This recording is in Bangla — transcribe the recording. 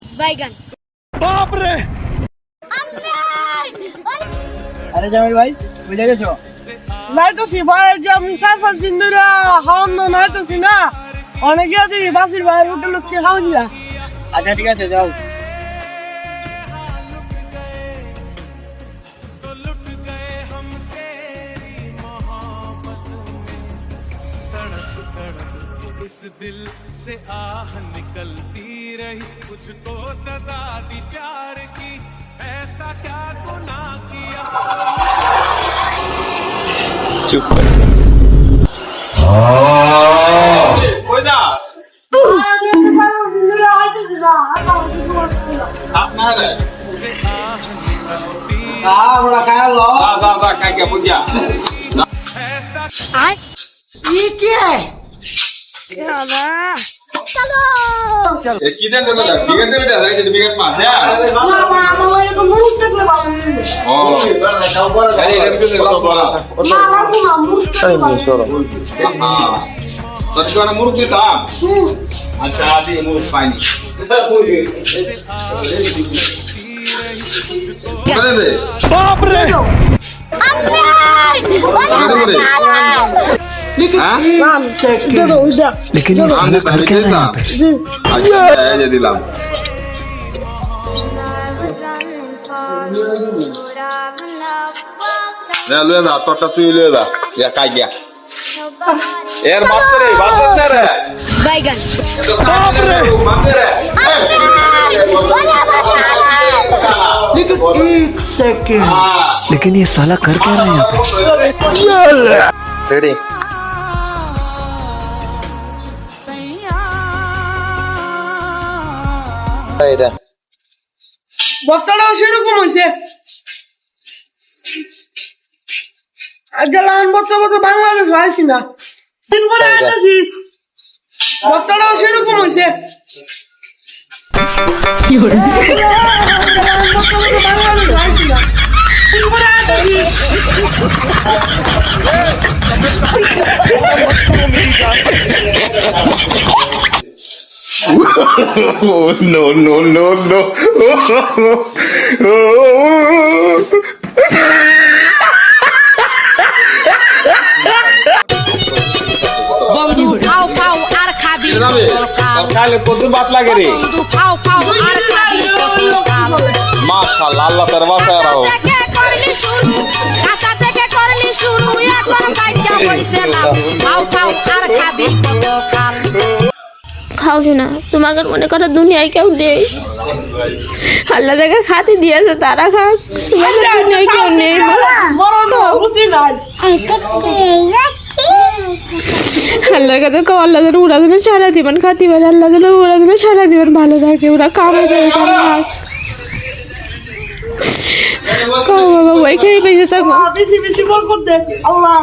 बैगन। बाप रे। আরে জামাই ভাই বুঝে গেছো? নাইতেছি ভাই যে আমি 4-5 দিন ধরে খাওয়ান না নাইতেছি না অনেকে আছে বাসির ভাইয়ের হোটেল খেয়ে খাওয়া দিয়া। আচ্ছা ঠিক আছে যাও। इस दिल से आह निकलती रही मुझको सजा दी प्यार की ऐसा क्या गुनाह किया चुप কই যা আপনারে বড় কালো যা যা কাকে বুঝা ये क्या है? এ কি দেন দেব বিগেট দেব দাদা এই বিগেট মা হ্যাঁ বাবা আমার এরকম মুখ দেখলে বাবা ও আরে এর কিছু লাভ বলা না লাসু না মুখ দেখলে তো কোন মুরগ দিতাম আচ্ছা আদি মুরগ পাইনি করে দে बाप रे। নাম দেখো ওইটা लेकिन ये আমি বাইরে দিতাম আচ্ছা এই যে দিলাম না লয়ে দা তোরটা তুই লয়ে দা ইয়া কাই গিয়া এর মাত্রে বাজছে রে बैगन। বাপ রে মাত্রে রে लेकिन एक सेकंड लेकिन ये साला कर क्या रहा है यहाँ पे? रेडी এটা বক্তাটাও সেরকম হয়েছে গেলাম বক্তা বাংলাদেশ আইসি না দিন পরে আইতেছি বক্তাটাও সেরকম হয়েছে বাংলাদেশ আইসি না দিন পরে আইতেছি Oh no no no no. বন্ধু খাও খাও আর খাবি যাবে খাইলে কত ভাত লাগে রে বন্ধু খাও খাও আর খাবি মাশাআল্লাহ আল্লাহ তার বাসায় রাখো থেকে করলি শুরু কাঁচা থেকে করলি শুরু এখন বাইকা হইছে না খাও খাও আর খাবি কতকাল খাও না তোমাকে মনে করো দুনিয়ায় কেউ নেই আল্লাহ তাকে খাতে দিয়েছে তারা খাক তোমাকে দুনিয়ায় কেউ নেই মরণ বুঝি নাই আল্লাহর কাছে কাও আল্লাহ যেন ওরা যেন সারা দিবেন খাতি পারে আল্লাহ যেন ওরা যেন সারা দিবেন ভালো রাখে ওরা কামে দেবে খাক কাও বাবা ওই খেয়ে বেঁচে থাকো বেশি বেশি বল করতে আল্লাহ